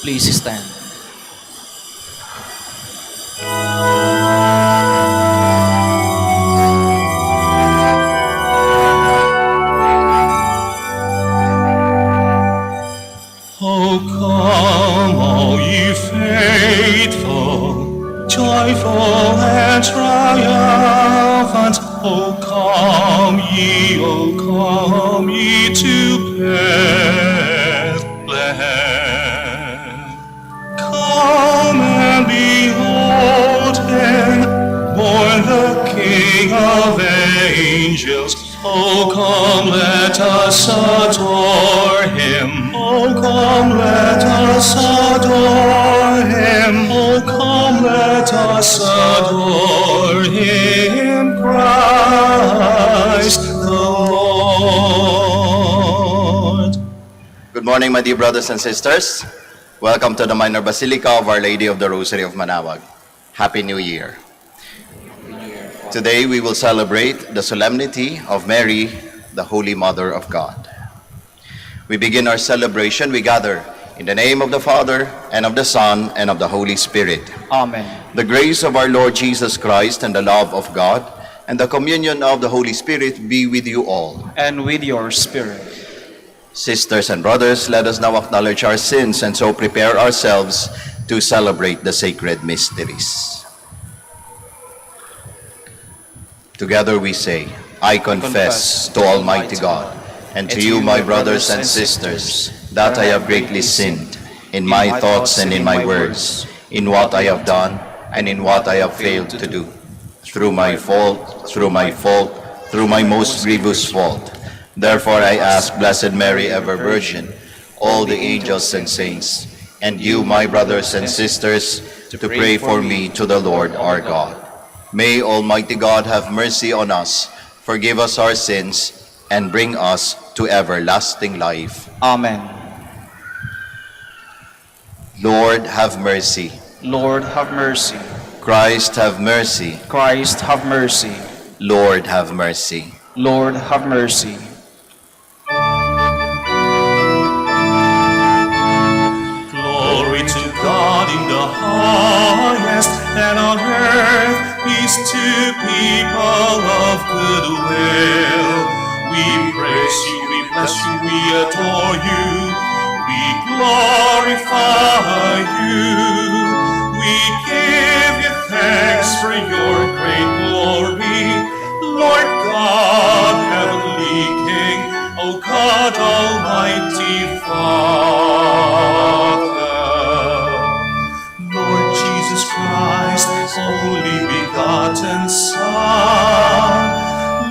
Please stand. Oh, come, all ye faithful, joyful and triumphant. Oh, come ye to Bethlehem. Come and behold him, born the King of angels. Oh, come, let us adore him. Oh, come, let us adore him. Oh, come, let us adore him, Christ the Lord. Good morning, my dear brothers and sisters. Welcome to the Minor Basilica of Our Lady of the Rosary of Manaoag. Happy New Year. Today we will celebrate the Solemnity of Mary, the Holy Mother of God. We begin our celebration. We gather in the name of the Father, and of the Son, and of the Holy Spirit. Amen. The grace of our Lord Jesus Christ, and the love of God, and the communion of the Holy Spirit be with you all. And with your spirit. Sisters and brothers, let us now acknowledge our sins and so prepare ourselves to celebrate the sacred mysteries. Together we say, I confess to Almighty God and to you, my brothers and sisters, that I have greatly sinned in my thoughts and in my words, in what I have done and in what I have failed to do, through my most grievous fault. Therefore I ask Blessed Mary, ever Virgin, all the angels and saints, and you, my brothers and sisters, to pray for me to the Lord our God. May Almighty God have mercy on us, forgive us our sins, and bring us to everlasting life. Amen. Lord, have mercy. Lord, have mercy. Christ, have mercy. Christ, have mercy. Lord, have mercy. Lord, have mercy. Glory to God in the highest, and on earth peace to people of good will. We praise you, we bless you, we adore you, we glorify you. We give you thanks for your great glory, Lord God, heavenly King, O God, Almighty Father. Lord Jesus Christ, only begotten Son,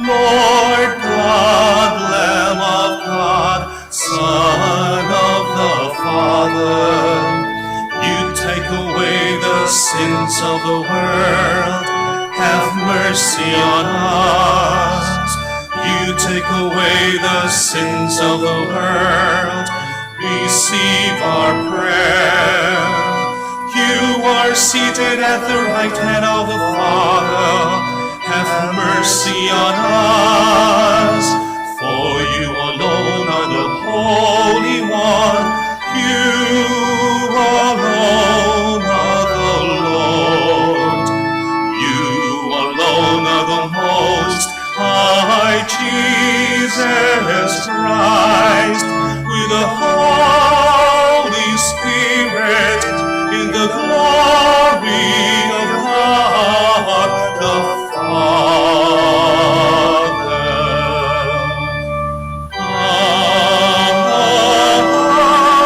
Lord God, Lamb of God, Son of the Father, you take away the sins of the world, have mercy on us. You take away the sins of the world, receive our prayer. You are seated at the right hand of the Father, have mercy on us. For you alone are the Holy One, you alone are the Lord, you alone are the Most High Jesus Christ, with the Holy Spirit, in the glory of God the Father.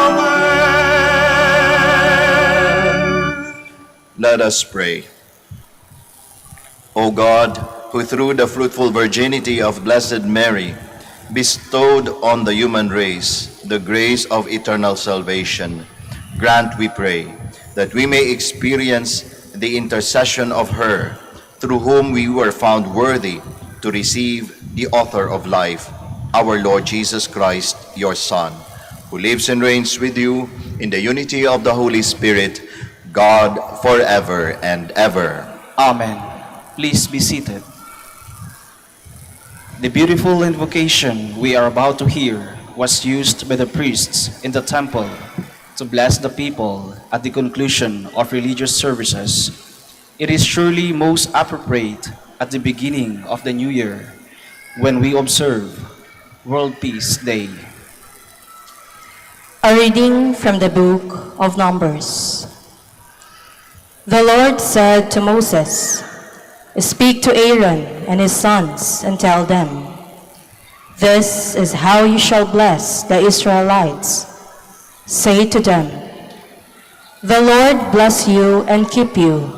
Amen. Let us pray. O God, who through the fruitful virginity of Blessed Mary bestowed on the human race the grace of eternal salvation, grant, we pray, that we may experience the intercession of her, through whom we were found worthy to receive the author of life, our Lord Jesus Christ, your Son, who lives and reigns with you in the unity of the Holy Spirit, God, forever and ever. Amen. Please be seated. The beautiful invocation we are about to hear was used by the priests in the temple to bless the people at the conclusion of religious services, it is surely most appropriate at the beginning of the new year when we observe World Peace Day. A reading from the book of Numbers. The Lord said to Moses, "Speak to Aaron and his sons and tell them, 'This is how you shall bless the Israelites. Say to them, the Lord bless you and keep you.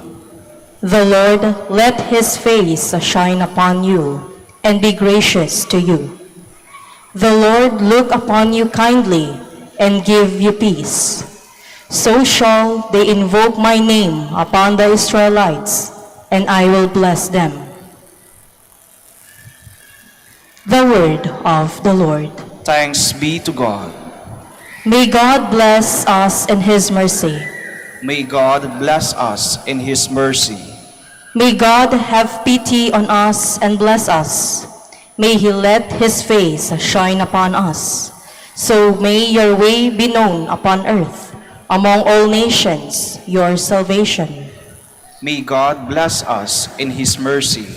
The Lord let his face shine upon you and be gracious to you. The Lord look upon you kindly and give you peace. So shall they invoke my name upon the Israelites, and I will bless them.'" The word of the Lord. Thanks be to God. May God bless us in his mercy. May God bless us in his mercy. May God have pity on us and bless us. May he let his face shine upon us. So may your way be known upon earth, among all nations, your salvation. May God bless us in his mercy.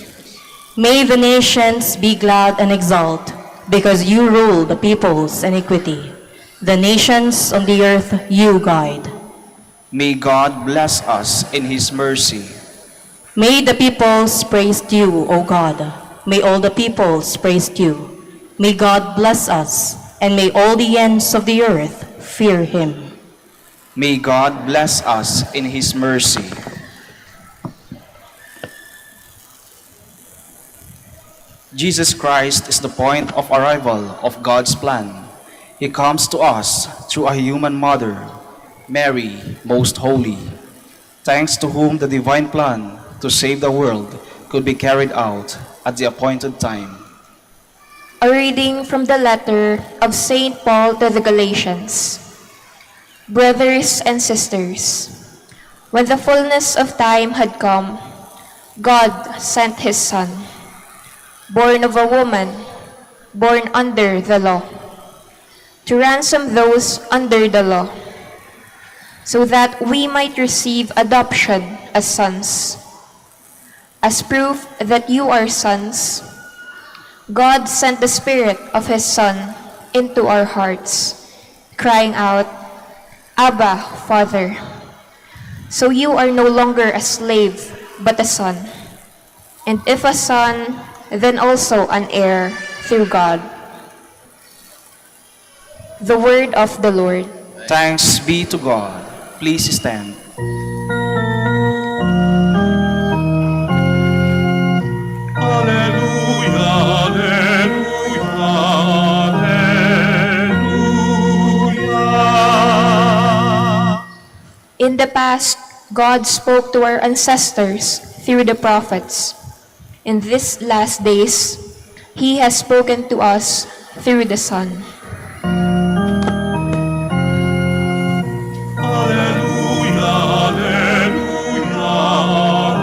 May the nations be glad and exult, because you rule the people's iniquity. The nations on the earth you guide. May God bless us in his mercy. May the peoples praise you, O God. May all the peoples praise you. May God bless us, and may all the ends of the earth fear him. May God bless us in his mercy. Jesus Christ is the point of arrival of God's plan. He comes to us through a human mother, Mary, most holy, thanks to whom the divine plan to save the world could be carried out at the appointed time. A reading from the letter of St. Paul to the Galatians. Brothers and sisters, when the fullness of time had come, God sent his Son, born of a woman, born under the law, to ransom those under the law, so that we might receive adoption as sons. As proof that you are sons, God sent the Spirit of his Son into our hearts, crying out, "Abba, Father." So you are no longer a slave, but a son. And if a son, then also an heir through God. The word of the Lord. Thanks be to God. Please stand. Alleluia, alleluia, alleluia. In the past, God spoke to our ancestors through the prophets. In these last days, he has spoken to us through the Son. Alleluia, alleluia, alleluia.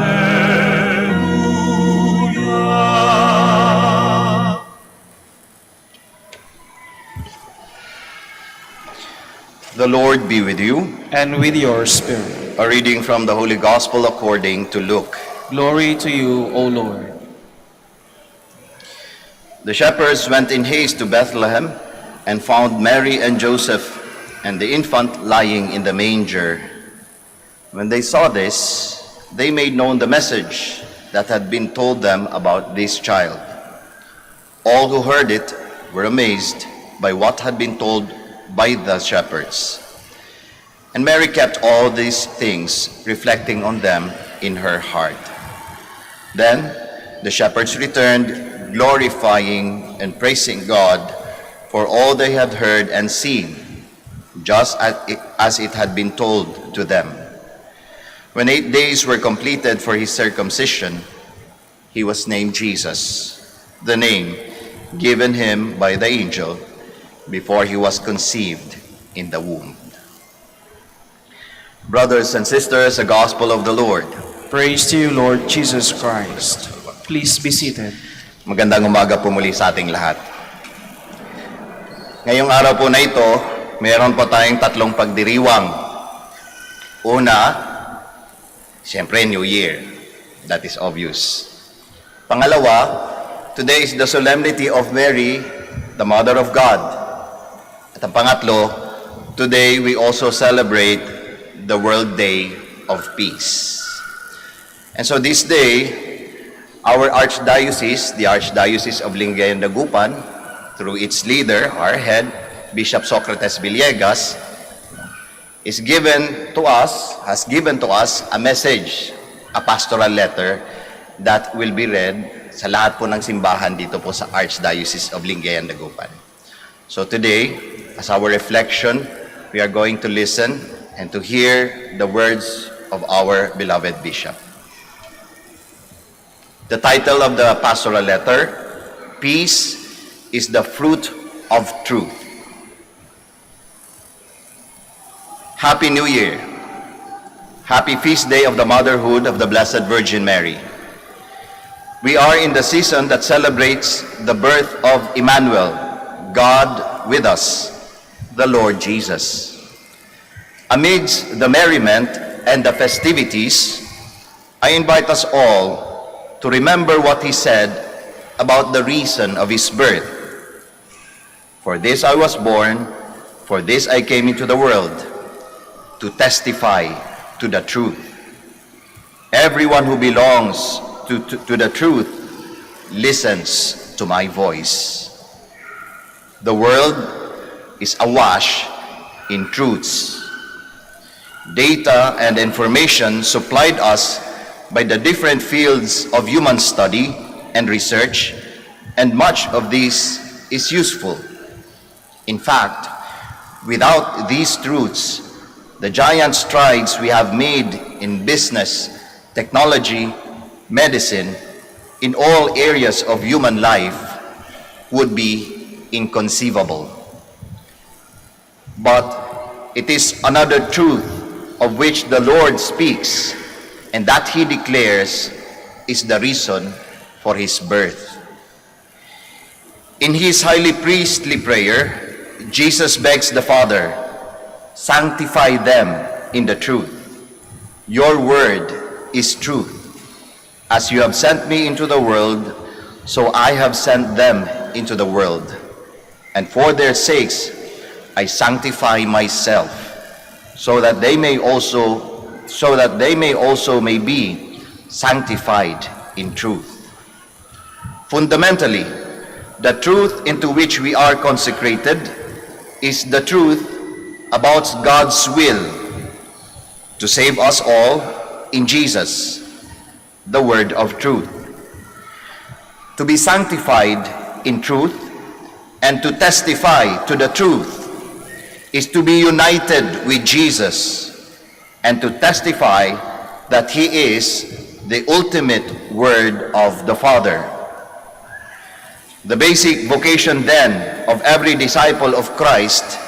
The Lord be with you. And with your spirit. A reading from the Holy Gospel according to Luke. Glory to you, O Lord. The shepherds went in haste to Bethlehem and found Mary and Joseph and the infant lying in the manger. When they saw this, they made known the message that had been told them about this child. All who heard it were amazed by what had been told by the shepherds. And Mary kept all these things, reflecting on them in her heart. Then the shepherds returned, glorifying and praising God for all they had heard and seen, just as it had been told to them. When 8 days were completed for his circumcision, he was named Jesus, the name given him by the angel before he was conceived in the womb. Brothers and sisters, the gospel of the Lord. Praise to you, Lord Jesus Christ. Please be seated. Magandang umaga po muli sa ating lahat. Ngayong araw po na ito, meron po tayong tatlong pagdiriwang. Una, siyempre New Year. That is obvious. Pangalawa, today is the Solemnity of Mary, the Mother of God. At ang pangatlo, today we also celebrate the World Day of Peace. And so this day, our Archdiocese, the Archdiocese of Lingayen Dagupan, through its leader, our head, Bishop Socrates Villegas, has given to us a message, a pastoral letter that will be read sa lahat po ng simbahan dito po sa Archdiocese of Lingayen Dagupan. So today, as our reflection, we are going to listen and to hear the words of our beloved Bishop. The title of the pastoral letter, Peace is the Fruit of Truth. Happy New Year. Happy Feast Day of the Motherhood of the Blessed Virgin Mary. We are in the season that celebrates the birth of Emmanuel, God with us, the Lord Jesus. Amidst the merriment and the festivities, I invite us all to remember what he said about the reason of his birth. For this I was born, for this I came into the world, to testify to the truth. Everyone who belongs to the truth listens to my voice. The world is awash in truths. Data and information supplied us by the different fields of human study and research, and much of this is useful. In fact, without these truths, the giant strides we have made in business, technology, medicine, in all areas of human life would be inconceivable. But it is another truth of which the Lord speaks, and that he declares is the reason for his birth. In his highly priestly prayer, Jesus begs the Father, sanctify them in the truth. Your word is truth. As you have sent me into the world, so I have sent them into the world. And for their sakes, I sanctify myself, so that they may also be sanctified in truth. Fundamentally, the truth into which we are consecrated is the truth about God's will to save us all in Jesus, the word of truth. To be sanctified in truth and to testify to the truth is to be united with Jesus and to testify that he is the ultimate word of the Father. The basic vocation then of every disciple of Christ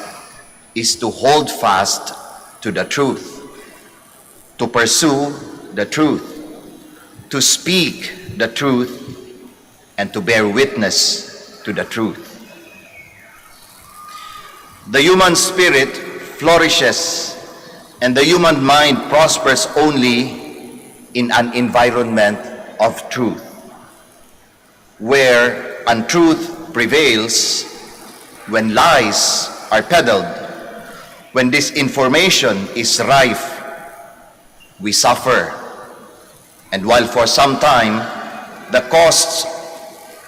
is to hold fast to the truth, to pursue the truth, to speak the truth, and to bear witness to the truth. The human spirit flourishes and the human mind prospers only in an environment of truth. Where untruth prevails, when lies are peddled, when disinformation is rife, we suffer. And while for some time the cost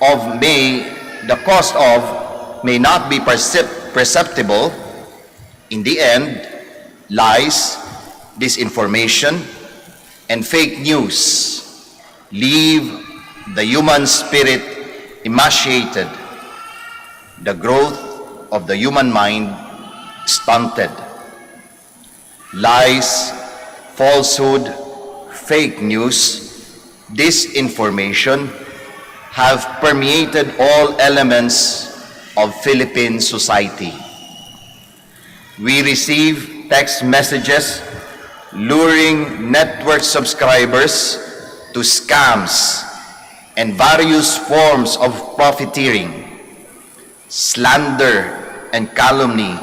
of may not be perceptible, in the end, lies, disinformation, and fake news leave the human spirit emaciated, the growth of the human mind stunted. Lies, falsehood, fake news, disinformation have permeated all elements of Philippine society. We receive text messages luring network subscribers to scams and various forms of profiteering. Slander and calumny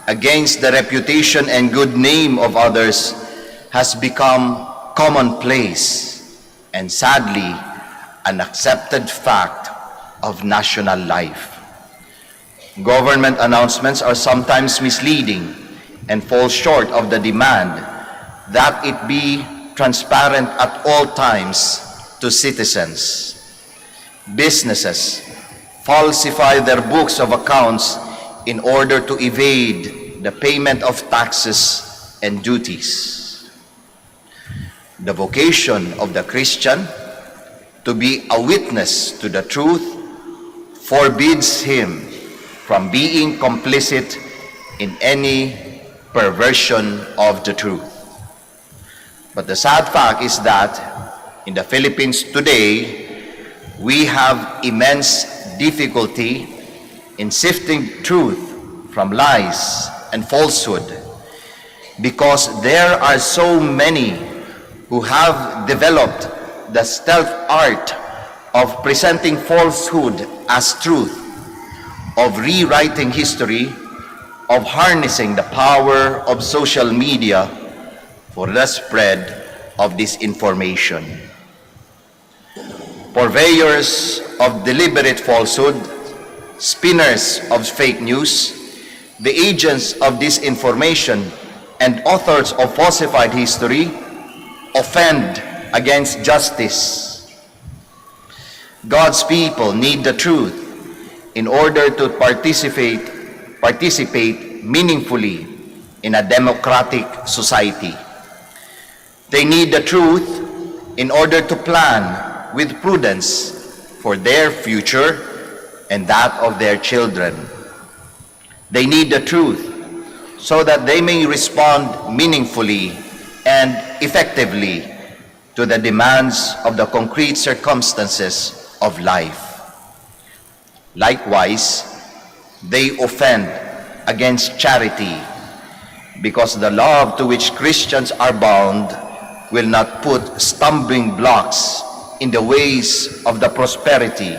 against the reputation and good name of others has become commonplace and sadly an accepted fact of national life. Government announcements are sometimes misleading and fall short of the demand that it be transparent at all times to citizens. Businesses falsify their books of accounts in order to evade the payment of taxes and duties. The vocation of the Christian to be a witness to the truth forbids him from being complicit in any perversion of the truth. But the sad fact is that in the Philippines today, we have immense difficulty in sifting truth from lies and falsehood because there are so many who have developed the stealth art of presenting falsehood as truth, of rewriting history, of harnessing the power of social media for the spread of disinformation. Purveyors of deliberate falsehood, spinners of fake news, the agents of disinformation, and authors of falsified history offend against justice. God's people need the truth in order to participate meaningfully in a democratic society. They need the truth in order to plan with prudence for their future and that of their children. They need the truth so that they may respond meaningfully and effectively to the demands of the concrete circumstances of life. Likewise, they offend against charity because the love to which Christians are bound will not put stumbling blocks in the ways of the prosperity,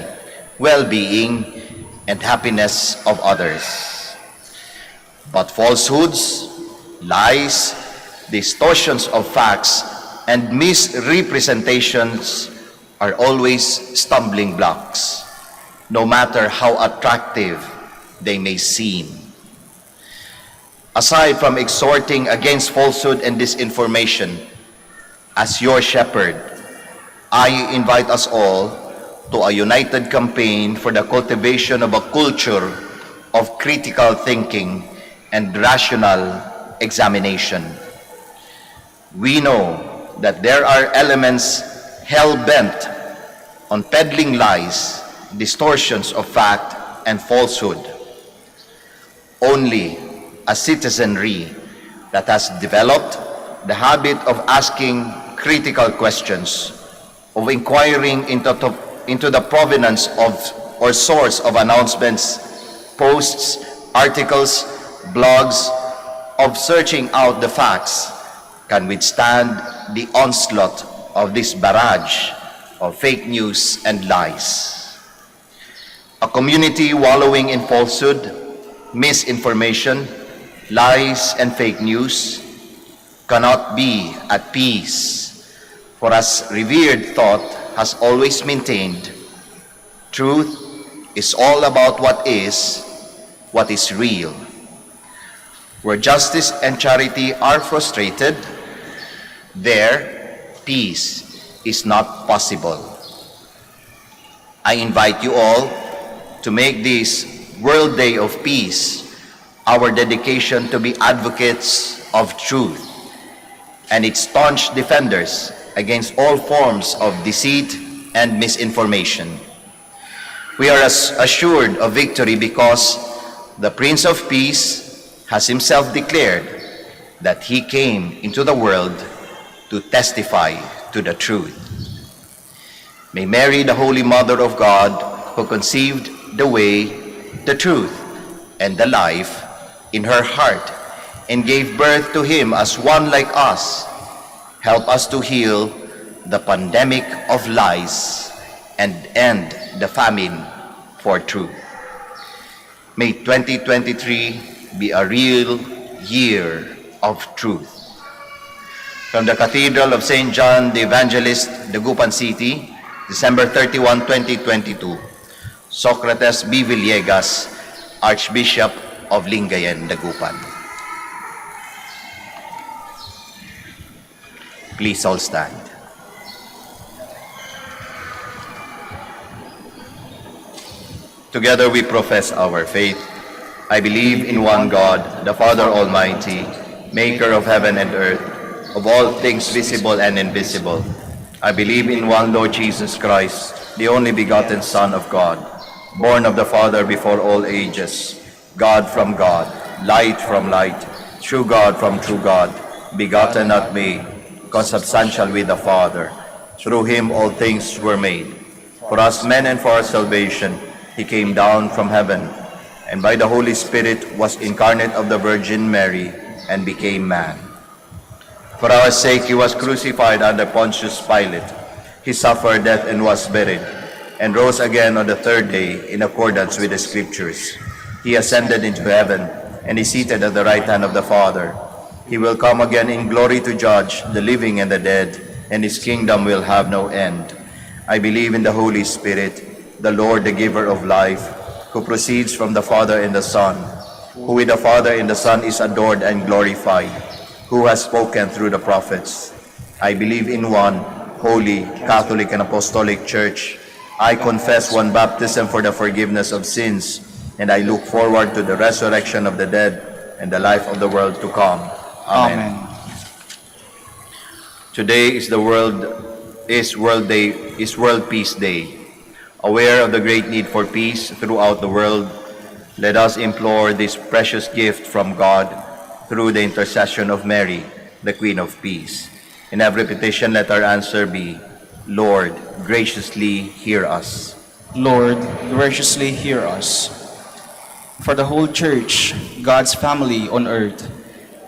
well-being, and happiness of others. But falsehoods, lies, distortions of facts, and misrepresentations are always stumbling blocks, no matter how attractive they may seem. Aside from exhorting against falsehood and disinformation, as your shepherd, I invite us all to a united campaign for the cultivation of a culture of critical thinking and rational examination. We know that there are elements hell-bent on peddling lies, distortions of fact, and falsehood. Only a citizenry that has developed the habit of asking critical questions, of inquiring into the provenance of or source of announcements, posts, articles, blogs, of searching out the facts, can withstand the onslaught of this barrage of fake news and lies. A community wallowing in falsehood, misinformation, lies, and fake news cannot be at peace. For as revered thought has always maintained, truth is all about what is real. Where justice and charity are frustrated, there peace is not possible. I invite you all to make this World Day of Peace our dedication to be advocates of truth and its staunch defenders against all forms of deceit and misinformation. We are assured of victory because the Prince of Peace has himself declared that he came into the world to testify to the truth. May Mary, the Holy Mother of God, who conceived the way, the truth, and the life in her heart and gave birth to him as one like us, help us to heal the pandemic of lies and end the famine for truth. May 2023 be a real year of truth. From the Cathedral of St. John the Evangelist, Dagupan City, December 31, 2022, Socrates B. Villegas, Archbishop of Lingayen, Dagupan. Please all stand. Together we profess our faith. I believe in one God, the Father Almighty, maker of heaven and earth, of all things visible and invisible. I believe in one Lord Jesus Christ, the only begotten Son of God, born of the Father before all ages, God from God, light from light, true God from true God, begotten not made, consubstantial with the Father. Through him all things were made. For us men and for our salvation, he came down from heaven, and by the Holy Spirit was incarnate of the Virgin Mary, and became man. For our sake he was crucified under Pontius Pilate. He suffered death and was buried, and rose again on the third day in accordance with the Scriptures. He ascended into heaven, and is seated at the right hand of the Father. He will come again in glory to judge the living and the dead, and his kingdom will have no end. I believe in the Holy Spirit, the Lord, the giver of life, who proceeds from the Father and the Son, who with the Father and the Son is adored and glorified, who has spoken through the prophets. I believe in one holy, Catholic, and Apostolic Church. I confess one baptism for the forgiveness of sins, and I look forward to the resurrection of the dead and the life of the world to come. Amen. Today is World Peace Day. Aware of the great need for peace throughout the world, let us implore this precious gift from God through the intercession of Mary, the Queen of Peace. In every petition, let our answer be, Lord, graciously hear us. Lord, graciously hear us. For the whole Church, God's family on earth,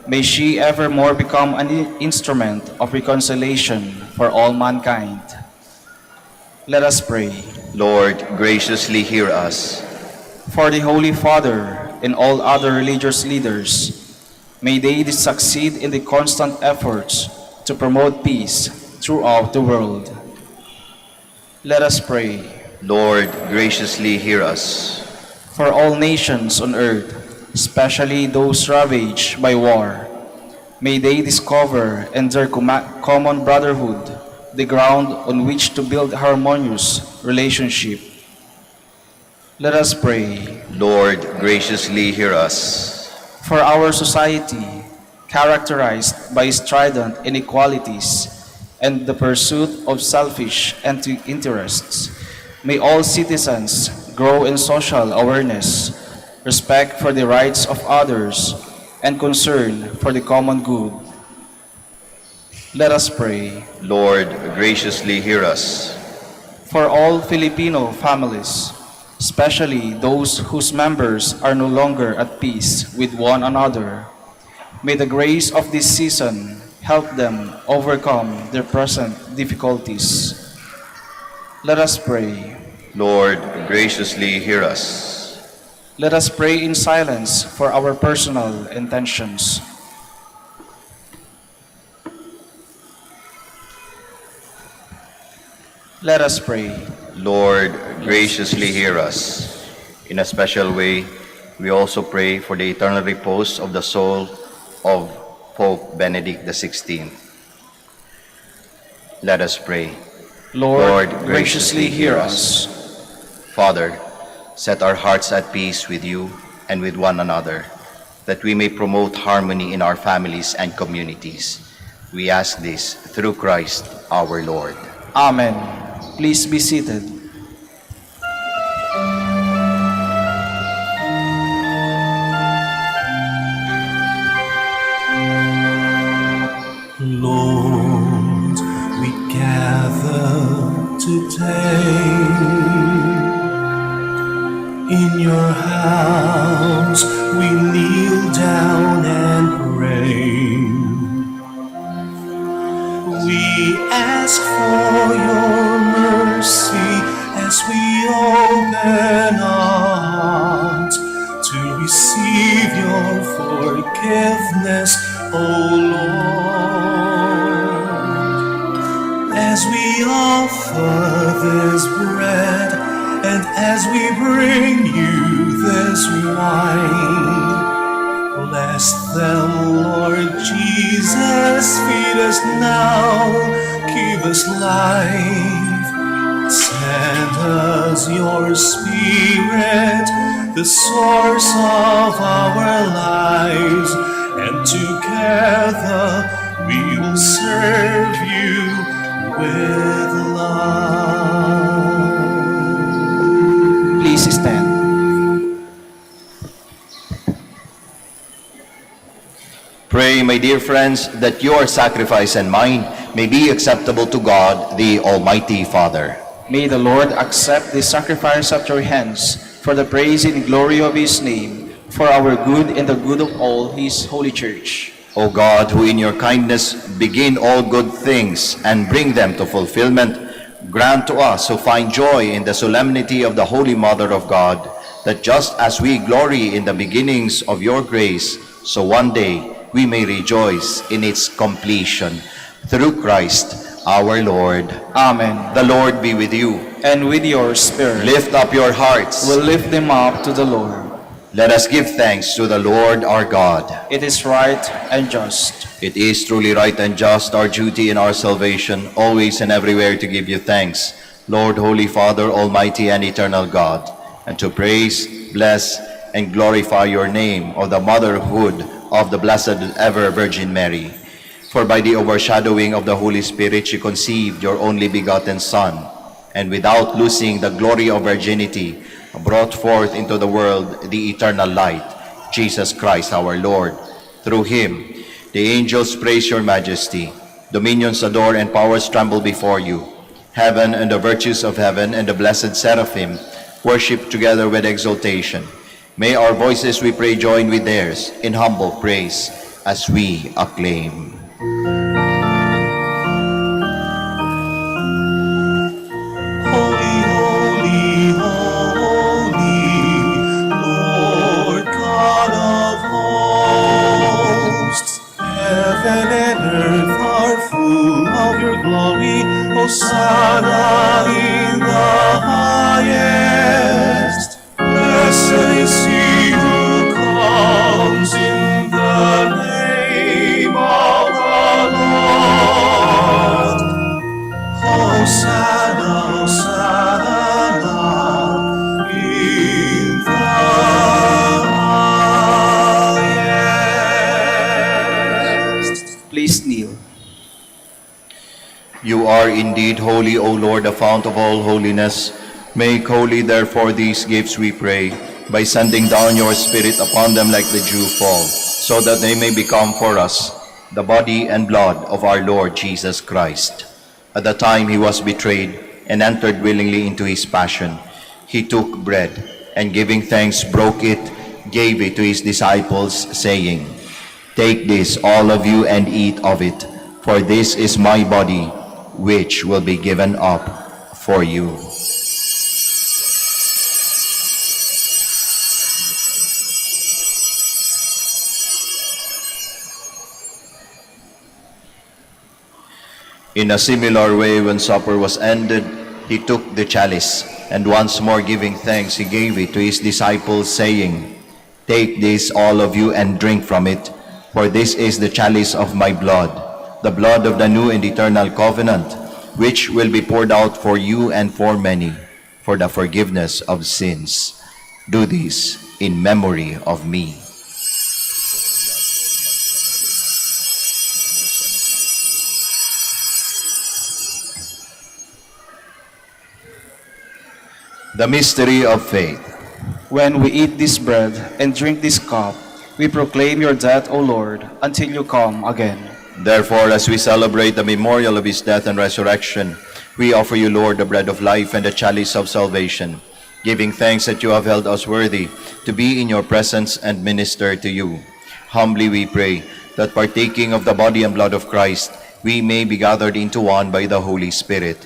may she evermore become an instrument of reconciliation for all mankind. Let us pray. Lord, graciously hear us. For the Holy Father and all other religious leaders, may they succeed in the constant efforts to promote peace throughout the world. Let us pray. Lord, graciously hear us. For all nations on earth, especially those ravaged by war, may they discover in their common brotherhood the ground on which to build harmonious relationship. Let us pray. Lord, graciously hear us. For our society, characterized by strident inequalities and the pursuit of selfish interests, may all citizens grow in social awareness, respect for the rights of others, and concern for the common good. Let us pray. Lord, graciously hear us. For all Filipino families, especially those whose members are no longer at peace with one another, may the grace of this season help them overcome their present difficulties. Let us pray. Lord, graciously hear us. Let us pray in silence for our personal intentions. Let us pray. Lord, graciously hear us. In a special way, we also pray for the eternal repose of the soul of Pope Benedict XVI. Let us pray. Lord, graciously hear us. Father, set our hearts at peace with you and with one another, that we may promote harmony in our families and communities. We ask this through Christ our Lord. Amen. Please be seated. Lord, we gather today in your house. We kneel down and pray. We ask for your mercy as we open our hearts to receive your forgiveness, O Lord. As we offer this bread and as we bring you this wine, bless them, Lord Jesus, feed us now, give us life. Send us your Spirit, the source of our lives, and together we will serve you with love. Please stand. Pray, my dear friends, that your sacrifice and mine may be acceptable to God, the Almighty Father. May the Lord accept this sacrifice at your hands for the praise and glory of his name, for our good and the good of all his holy church. O God, who in your kindness begin all good things and bring them to fulfillment, grant to us who find joy in the solemnity of the Holy Mother of God, that just as we glory in the beginnings of your grace, so one day we may rejoice in its completion. Through Christ our Lord. Amen. The Lord be with you. And with your spirit, Lift up your hearts. we'll lift them up to the Lord. Let us give thanks to the Lord our God. It is right and just. It is truly right and just, our duty and our salvation, always and everywhere to give you thanks, Lord, Holy Father, Almighty and Eternal God, and to praise, bless, and glorify your name, O the motherhood of the Blessed Ever Virgin Mary. For by the overshadowing of the Holy Spirit, she conceived your only begotten Son, and without losing the glory of virginity, brought forth into the world the eternal light, Jesus Christ our Lord. Through him, the angels praise your majesty, dominions adore and powers tremble before you. Heaven and the virtues of heaven and the blessed seraphim worship together with exultation. May our voices, we pray, join with theirs in humble praise as we acclaim. Holy, holy, holy, Lord God of hosts. Heaven and earth are full of your glory. Hosanna in the highest. Blessed is he who comes in the name of the Lord. Hosanna, Hosanna in the highest. Please kneel. You are indeed holy, O Lord, the fount of all holiness. Make holy, therefore, these gifts, we pray, by sending down your Spirit upon them like the dew fall, so that they may become for us the body and blood of our Lord Jesus Christ. At the time he was betrayed and entered willingly into his passion, he took bread, and giving thanks, broke it, gave it to his disciples, saying, "Take this, all of you, and eat of it, for this is my body, which will be given up for you." In a similar way, when supper was ended, he took the chalice, and once more giving thanks, he gave it to his disciples, saying, "Take this, all of you, and drink from it, for this is the chalice of my blood, the blood of the new and eternal covenant, which will be poured out for you and for many, for the forgiveness of sins. Do this in memory of me." The mystery of faith. When we eat this bread and drink this cup, we proclaim your death, O Lord, until you come again. Therefore, as we celebrate the memorial of his death and resurrection, we offer you, Lord, the bread of life and the chalice of salvation, giving thanks that you have held us worthy to be in your presence and minister to you. Humbly we pray that partaking of the body and blood of Christ, we may be gathered into one by the Holy Spirit.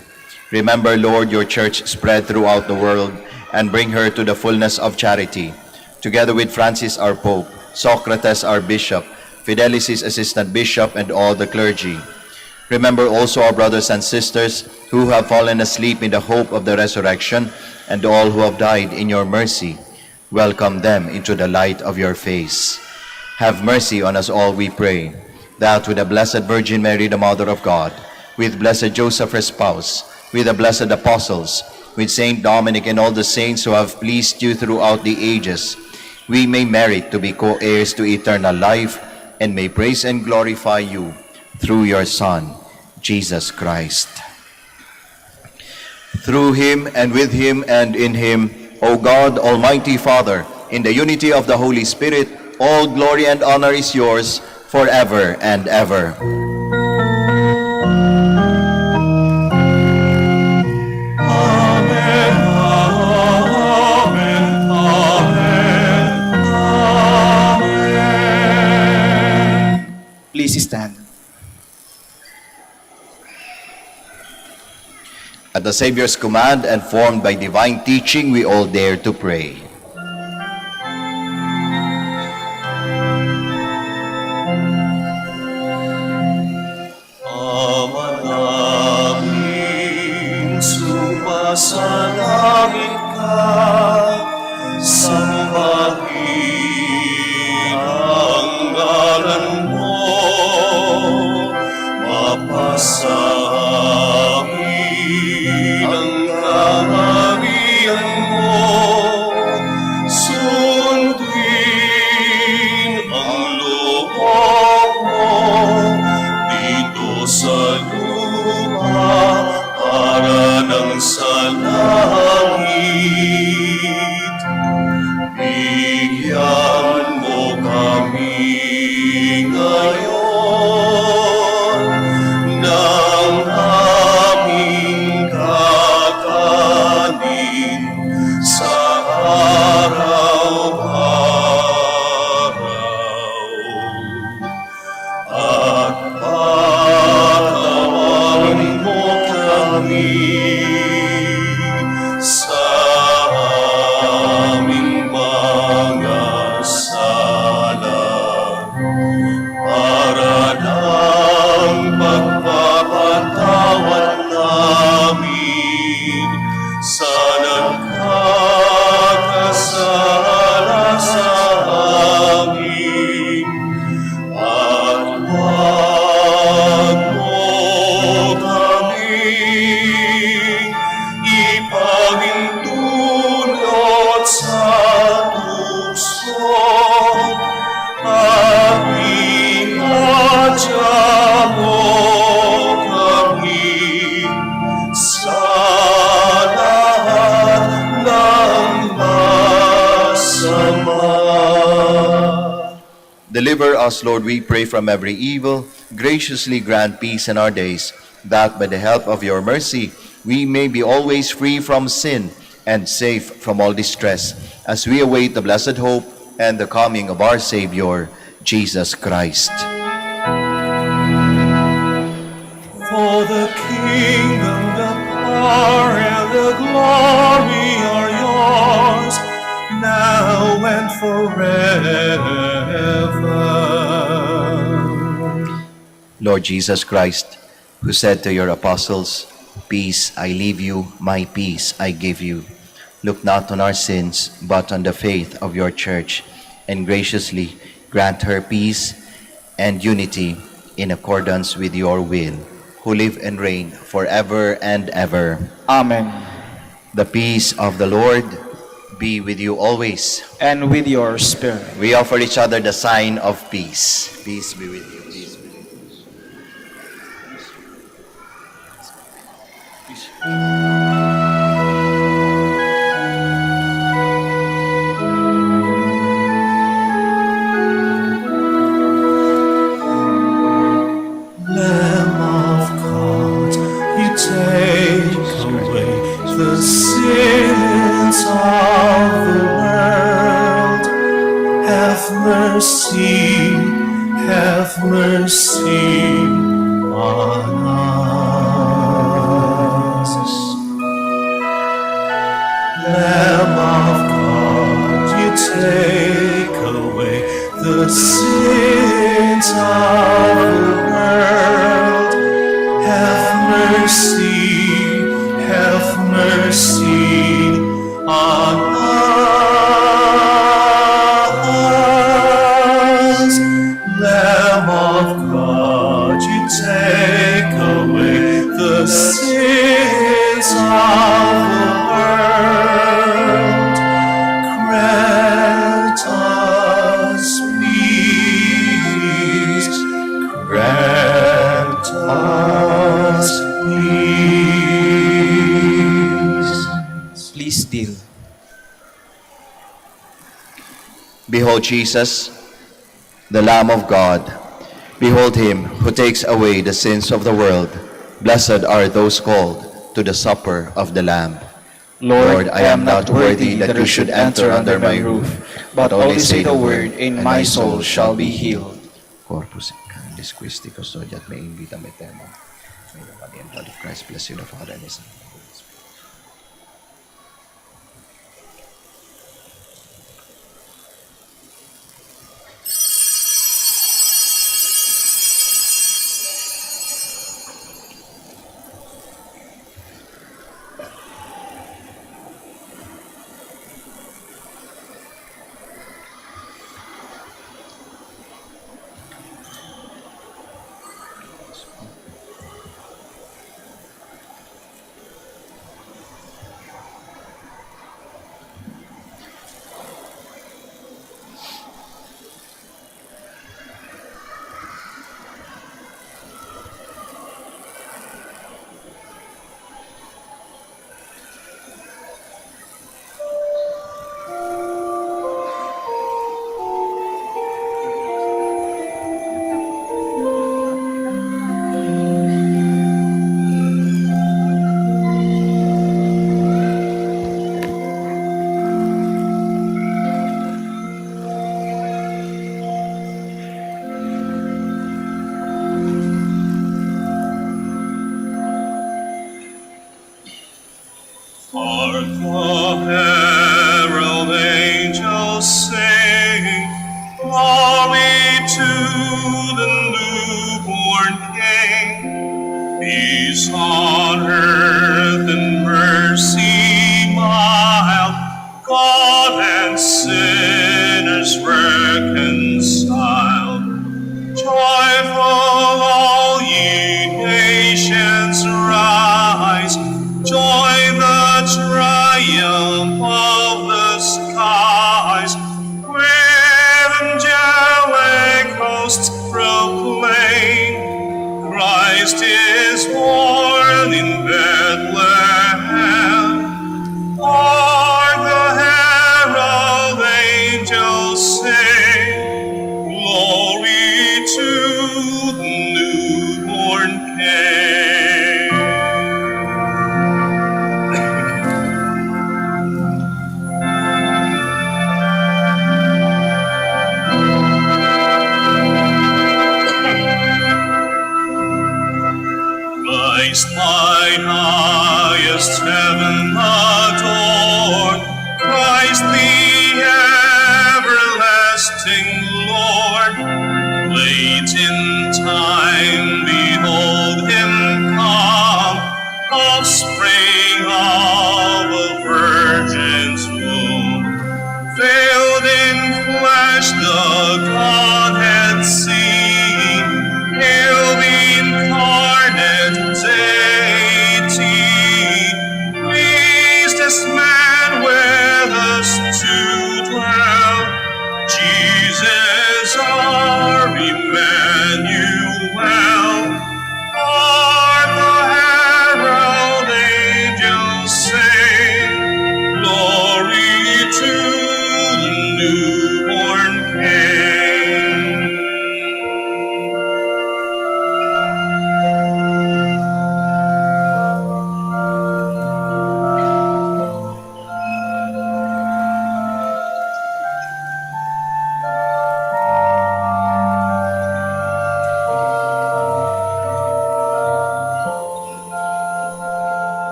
Remember, Lord, your church spread throughout the world, and bring her to the fullness of charity. Together with Francis our Pope, Socrates, our bishop, Fidelis' assistant bishop, and all the clergy. Remember also our brothers and sisters who have fallen asleep in the hope of the resurrection, and all who have died in your mercy. Welcome them into the light of your face. Have mercy on us all, we pray, that with the Blessed Virgin Mary, the Mother of God, with Blessed Joseph, her spouse, with the blessed apostles, with Saint Dominic and all the saints who have pleased you throughout the ages, we may merit to be co-heirs to eternal life, and may praise and glorify you through your Son, Jesus Christ. Through him, and with him, and in him, O God, Almighty Father, in the unity of the Holy Spirit, all glory and honor is yours forever and ever. Amen, amen, amen, amen. Please stand. At the Savior's command and formed by divine teaching, we all dare to pray. Ama namin, sumasalangit ka, sambahin ang ngalan mo, mapasahin ang kaharian mo, sundin ang loob mo dito sa lupa para nang sa langit. Bigyan mo kami ngayon ng aming kakanin sa araw-araw. At patawarin mo kami sa aming mga sala, para ng pagpapatawad namin sa nagkakasala sa amin. At huwag mo kaming ipahintulot sa tukso, at inadya mo kami sa lahat ng masama. Deliver us, Lord, we pray, from every evil. Graciously grant peace in our days, that by the help of your mercy we may be always free from sin and safe from all distress, as we await the blessed hope and the coming of our Savior, Jesus Christ. For the kingdom, the power, and the glory are yours, now and forever. Lord Jesus Christ, who said to your apostles, "Peace I leave you, my peace I give you," look not on our sins, but on the faith of your church, and graciously grant her peace and unity in accordance with your will, who live and reign forever and ever. Amen. The peace of the Lord be with you always. And with your spirit. We offer each other the sign of peace. Peace be with you. Peace be with you. Lamb of God, you take away the sins of the world. Have mercy on us. Lamb of God, you take away the sins of the world. Have mercy on us. Lamb of God, you take away the sins of the world. Grant us peace. Grant us peace. Please kneel. Behold Jesus, the Lamb of God. Behold him who takes away the sins of the world. Blessed are those called to the supper of the Lamb. Lord, I am not worthy that you should enter under my roof, but only say the word, and my soul shall be healed. Corpus Christi, custodiat me in vitam aeternam. May the body and blood of Christ bless you, the Father and the Son. Hark the herald angels sing, glory to the newborn King. Peace on earth and mercy mild, God and sinners reconciled. Joyful all ye nations rise, join the triumph of the skies. With angelic hosts proclaim, Christ is born in Bethlehem. Hark the herald angels sing, glory to the newborn King. Christ by highest heaven adored, Christ the everlasting Lord. Late in time, behold him come, offspring of a virgin's womb. Veiled in flesh, the Godhead seen, hail the incarnate deity. Please this man with us to dwell, Jesus our Emmanuel.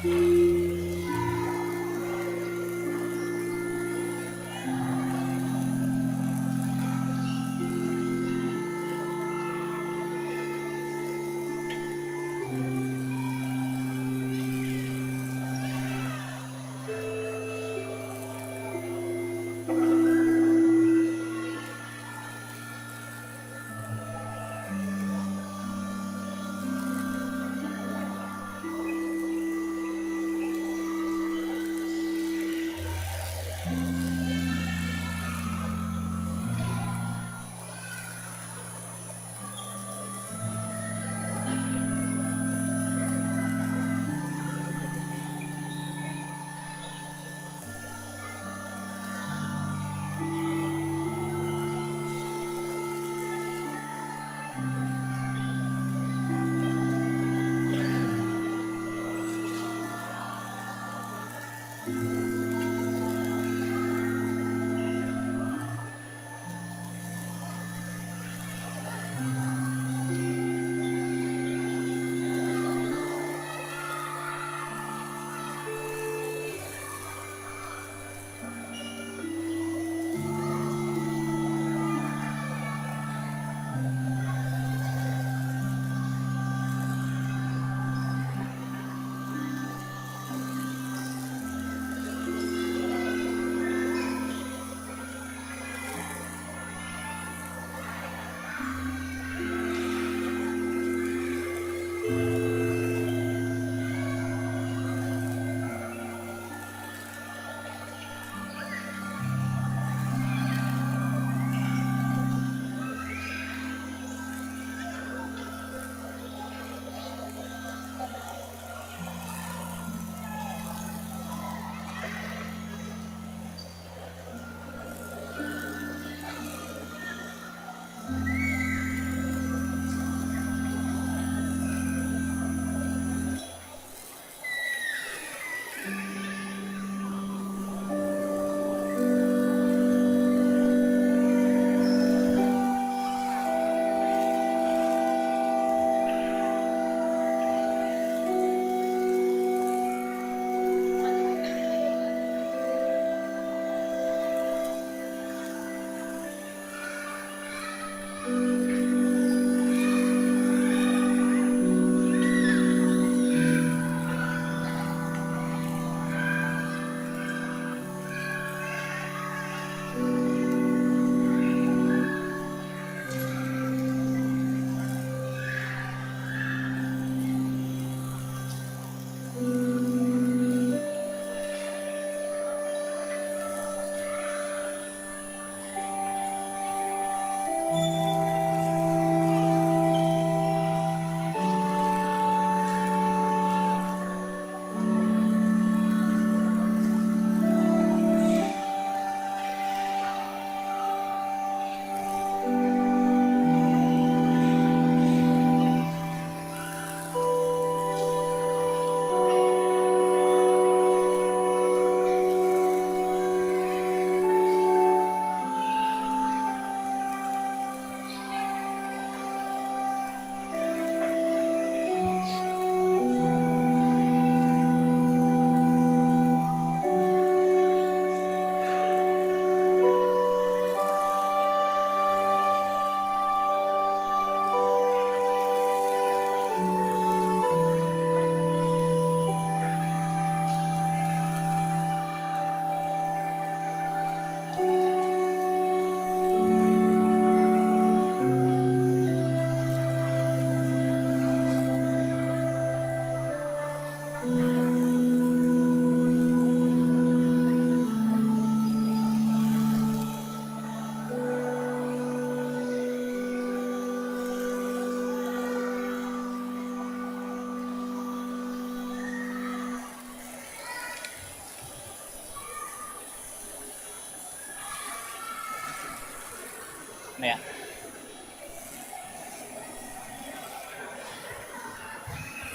Yeah.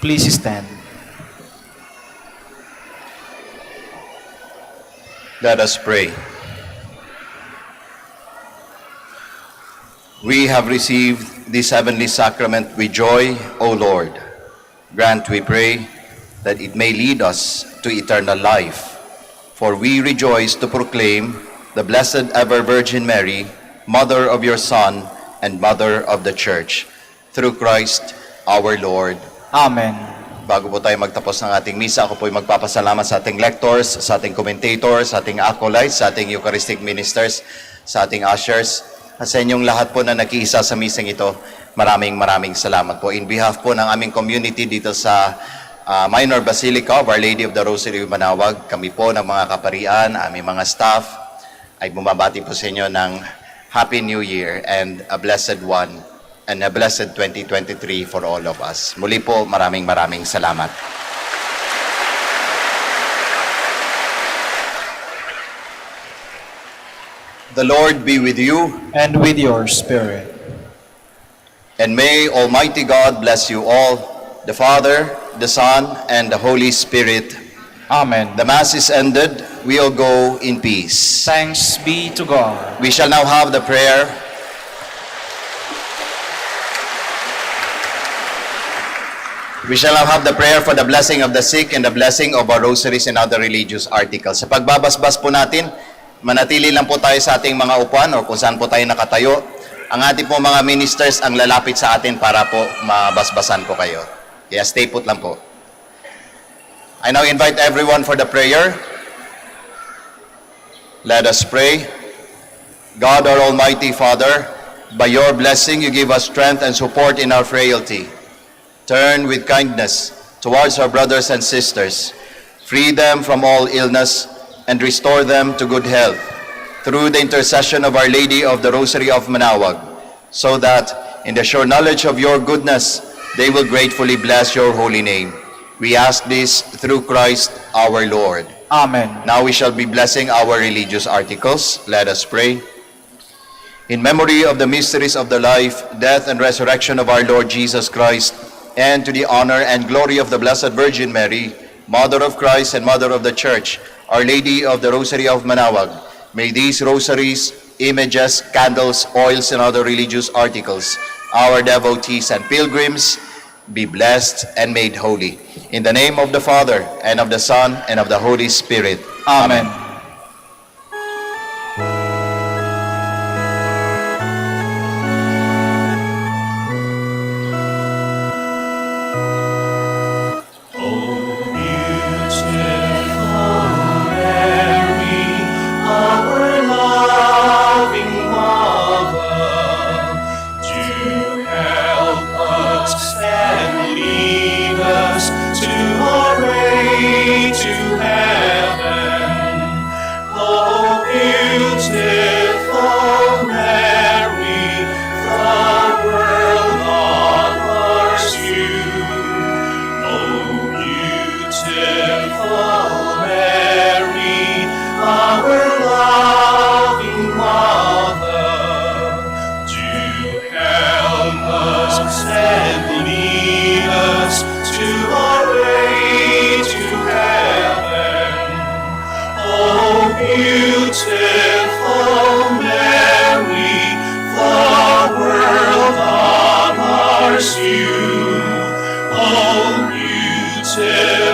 Please stand. Let us pray. We have received this heavenly sacrament with joy, O Lord. Grant, we pray, that it may lead us to eternal life. For we rejoice to proclaim the Blessed Ever Virgin Mary, Mother of your Son and Mother of the Church, through Christ our Lord. Amen. Bago po tayo magtapos ng ating misa, ako po ay magpapasalamat sa ating lectors, sa ating commentators, sa ating acolytes, sa ating Eucharistic ministers, sa ating ushers, at sa inyong lahat po na nakiisa sa misang ito. Maraming salamat po. In behalf po ng aming community dito sa Minor Basilica of Our Lady of the Rosary of Manaoag, kami po ng mga kaparian, aming mga staff, ay bumabati po sa inyo ng Happy New Year and a blessed one and a blessed 2023 for all of us. Muli po, maraming salamat. The Lord be with you, And with your spirit. and may Almighty God bless you all, the Father, the Son, and the Holy Spirit. Amen. The Mass is ended. We'll go in peace. Thanks be to God. We shall now have the prayer. We shall now have the prayer for the blessing of the sick and the blessing of our rosaries and other religious articles. Sa pagbabasbas po natin, manatili lang po tayo sa ating mga upuan o kung saan po tayo nakatayo. Ang ating po mga ministers ang lalapit sa atin para po mabasbasan po kayo. Kaya stay put lang po. I now invite everyone for the prayer. Let us pray. God, our Almighty Father, by your blessing you give us strength and support in our frailty. Turn with kindness towards our brothers and sisters. Free them from all illness and restore them to good health through the intercession of Our Lady of the Rosary of Manaoag, so that in the sure knowledge of your goodness, they will gratefully bless your holy name. We ask this through Christ our Lord. Amen. Now we shall be blessing our religious articles. Let us pray. In memory of the mysteries of the life, death, and resurrection of our Lord Jesus Christ, and to the honor and glory of the Blessed Virgin Mary, Mother of Christ and Mother of the Church, Our Lady of the Rosary of Manaoag, may these rosaries, images, candles, oils, and other religious articles, our devotees and pilgrims, be blessed and made holy. In the name of the Father, and of the Son, and of the Holy Spirit. Amen. you, oh beautiful